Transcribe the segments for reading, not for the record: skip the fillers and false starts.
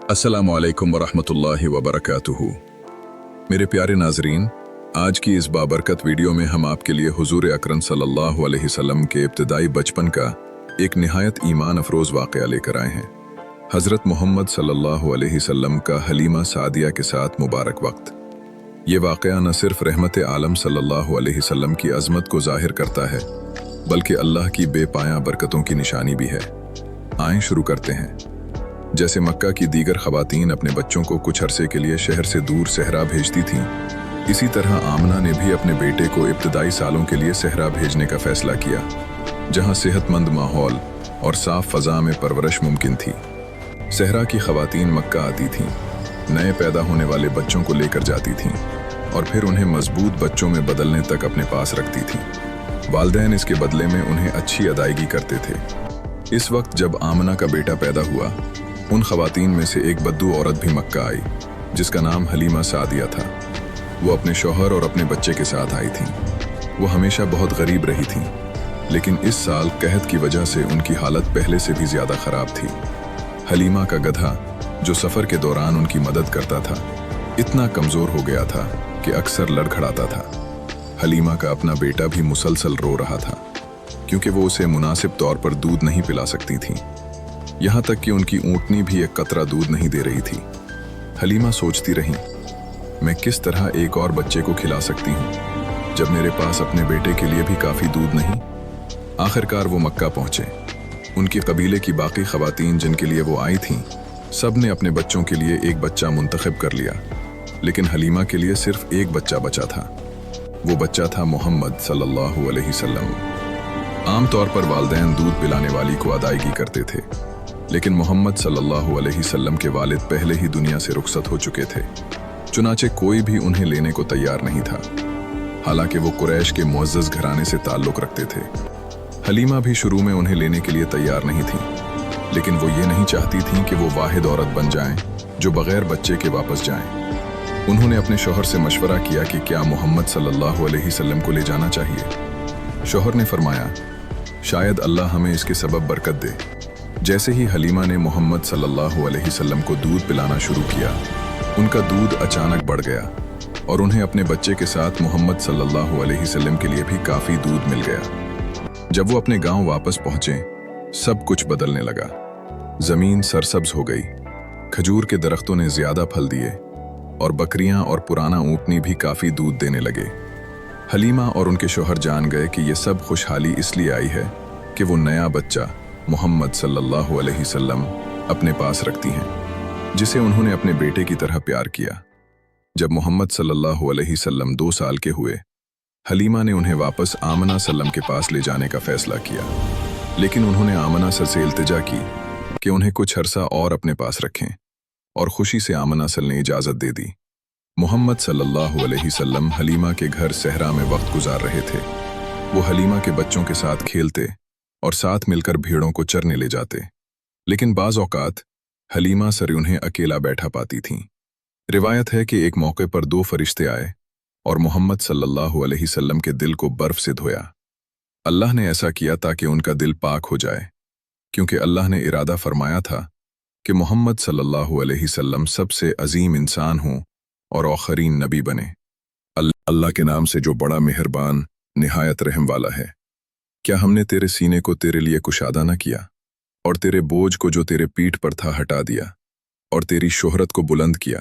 अस्सलामु अलैकुम वरहमतुल्लाहि वबरकातुहू। मेरे प्यारे नाजरीन, आज की इस बाबरकत वीडियो में हम आपके लिए हुजूर अकरम सल्लल्लाहु अलैहि वसल्लम के इब्तिदाई बचपन का एक निहायत ईमान अफरोज़ वाक़या लेकर आए हैं। हज़रत मोहम्मद सल्लल्लाहु अलैहि वसल्लम का हलीमा सादिया के साथ मुबारक वक्त। ये वाक़या न सिर्फ रहमत आलम सल्लल्लाहु अलैहि वसल्लम की अज़मत को ज़ाहिर करता है, बल्कि अल्लाह की बेपाया बरकतों की निशानी भी है। आएँ शुरू करते हैं। जैसे मक्का की दीगर ख़वातीन अपने बच्चों को कुछ अरसे के लिए शहर से दूर सहरा भेजती थीं, इसी तरह आमना ने भी अपने बेटे को इब्तिदाई सालों के लिए सहरा भेजने का फ़ैसला किया, जहां सेहतमंद माहौल और साफ़ फ़ज़ा में परवरिश मुमकिन थी। सहरा की ख़वातीन मक्का आती थीं, नए पैदा होने वाले बच्चों को लेकर जाती थीं और फिर उन्हें मजबूत बच्चों में बदलने तक अपने पास रखती थीं। वालिदैन इसके बदले में उन्हें अच्छी अदायगी करते थे। इस वक्त जब आमना का बेटा पैदा हुआ, उन ख़वातीन में से एक बद्दू औरत भी मक्का आई, जिसका नाम हलीमा सादिया था। वो अपने शौहर और अपने बच्चे के साथ आई थीं। वो हमेशा बहुत गरीब रही थीं, लेकिन इस साल कहत की वजह से उनकी हालत पहले से भी ज़्यादा ख़राब थी। हलीमा का गधा, जो सफ़र के दौरान उनकी मदद करता था, इतना कमज़ोर हो गया था कि अक्सर लड़खड़ाता था। हलीमा का अपना बेटा भी मुसलसल रो रहा था, क्योंकि वो उसे मुनासिब तौर पर दूध नहीं पिला सकती थी। यहाँ तक कि उनकी ऊँटनी भी एक कतरा दूध नहीं दे रही थी। हलीमा सोचती रहीं, मैं किस तरह एक और बच्चे को खिला सकती हूँ जब मेरे पास अपने बेटे के लिए भी काफ़ी दूध नहीं। आखिरकार वो मक्का पहुँचे। उनकी कबीले की बाकी ख़वातीन जिनके लिए वो आई थीं, सब ने अपने बच्चों के लिए एक बच्चा मुंतखब कर लिया, लेकिन हलीमा के लिए सिर्फ एक बच्चा बचा था। वो बच्चा था मोहम्मद सल्लल्लाहु अलैहि वसल्लम। आमतौर पर वालिदैन दूध पिलाने वाली को अदायगी करते थे, लेकिन मोहम्मद सल्लल्लाहु अलैहि वसल्लम के वालिद पहले ही दुनिया से रुखसत हो चुके थे। चुनाचे कोई भी उन्हें लेने को तैयार नहीं था, हालांकि वो कुरैश के मुअज़्ज़ज़ घराने से ताल्लुक़ रखते थे। हलीमा भी शुरू में उन्हें लेने के लिए तैयार नहीं थी, लेकिन वो ये नहीं चाहती थीं कि वो वाहिद औरत बन जाएं जो बग़ैर बच्चे के वापस जाएं। उन्होंने अपने शौहर से मशवरा किया कि क्या मोहम्मद सल्लल्लाहु अलैहि वसल्लम को ले जाना चाहिए। शौहर ने फरमाया, शायद अल्लाह हमें इसके सबब बरकत दे। जैसे ही हलीमा ने मोहम्मद सल्लल्लाहु अलैहि वसल्लम को दूध पिलाना शुरू किया, उनका दूध अचानक बढ़ गया और उन्हें अपने बच्चे के साथ मोहम्मद सल्लल्लाहु अलैहि वसल्लम के लिए भी काफ़ी दूध मिल गया। जब वो अपने गांव वापस पहुंचे, सब कुछ बदलने लगा। ज़मीन सरसब्ज हो गई, खजूर के दरख्तों ने ज़्यादा फल दिए और बकरियां और पुराना ऊँटनी भी काफ़ी दूध देने लगे। हलीमा और उनके शौहर जान गए कि ये सब खुशहाली इसलिए आई है कि वो नया बच्चा मोहम्मद सल्लल्लाहु अलैहि वसल्लम अपने पास रखती हैं, जिसे उन्होंने अपने बेटे की तरह प्यार किया। जब मोहम्मद सल्लल्लाहु अलैहि वसल्लम 2 साल के हुए, हलीमा ने उन्हें वापस आमना सल्लम के पास ले जाने का फैसला किया, लेकिन उन्होंने आमना सर से इल्तिजा की कि उन्हें कुछ अरसा और अपने पास रखें, और खुशी से आमना सल ने इजाज़त दे दी। मोहम्मद सल्लल्लाहु अलैहि वसल्लम हलीमा के घर सहरा में वक्त गुजार रहे थे। वो हलीमा के बच्चों के साथ खेलते और साथ मिलकर भेड़ों को चरने ले जाते, लेकिन बाज़ औक़ात हलीमा सर उन्हें अकेला बैठा पाती थीं। रिवायत है कि एक मौके पर 2 फरिश्ते आए और मोहम्मद सल्लल्लाहु अलैहि वसल्लम के दिल को बर्फ़ से धोया। अल्लाह ने ऐसा किया ताकि उनका दिल पाक हो जाए, क्योंकि अल्लाह ने इरादा फरमाया था कि मोहम्मद सल्लल्लाहु अलैहि वसल्लम सबसे अजीम इंसान हों और आखरीन नबी बने। अल्लाह के नाम से जो बड़ा मेहरबान निहायत रहम वाला है। क्या हमने तेरे सीने को तेरे लिए कुशादा न किया और तेरे बोझ को जो तेरे पीठ पर था हटा दिया और तेरी शोहरत को बुलंद किया।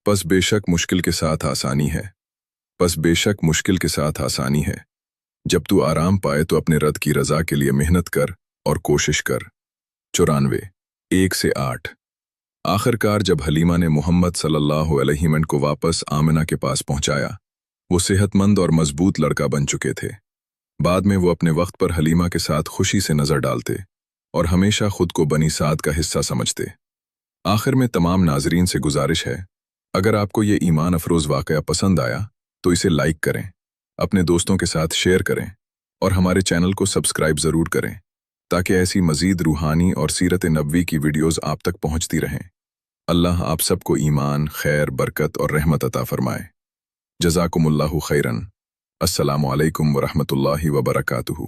बस बेशक मुश्किल के साथ आसानी है, बस बेशक मुश्किल के साथ आसानी है। जब तू आराम पाए तो अपने रब की रज़ा के लिए मेहनत कर और कोशिश कर। 94 1 से 8। आखिरकार जब हलीमा ने मोहम्मद सल्लल्लाहु अलैहि वसल्लम को वापस आमना के पास पहुंचाया, वो सेहतमंद और मजबूत लड़का बन चुके थे। बाद में वो अपने वक्त पर हलीमा के साथ खुशी से नज़र डालते और हमेशा खुद को बनी साद का हिस्सा समझते। आखिर में तमाम नाजरीन से गुजारिश है, अगर आपको ये ईमान अफरोज़ वाक़या पसंद आया तो इसे लाइक करें, अपने दोस्तों के साथ शेयर करें और हमारे चैनल को सब्सक्राइब ज़रूर करें, ताकि ऐसी मज़ीद रूहानी और सीरत नबवी की वीडियोज़ आप तक पहुँचती रहें। अल्लाह आप सबको ईमान, खैर, बरकत और रहमत अता फ़रमाए। जज़ाकुमुल्लाहु खैरन। अस्सलामु अलैकुम वरहमतुल्लाहि वबरकातुहू।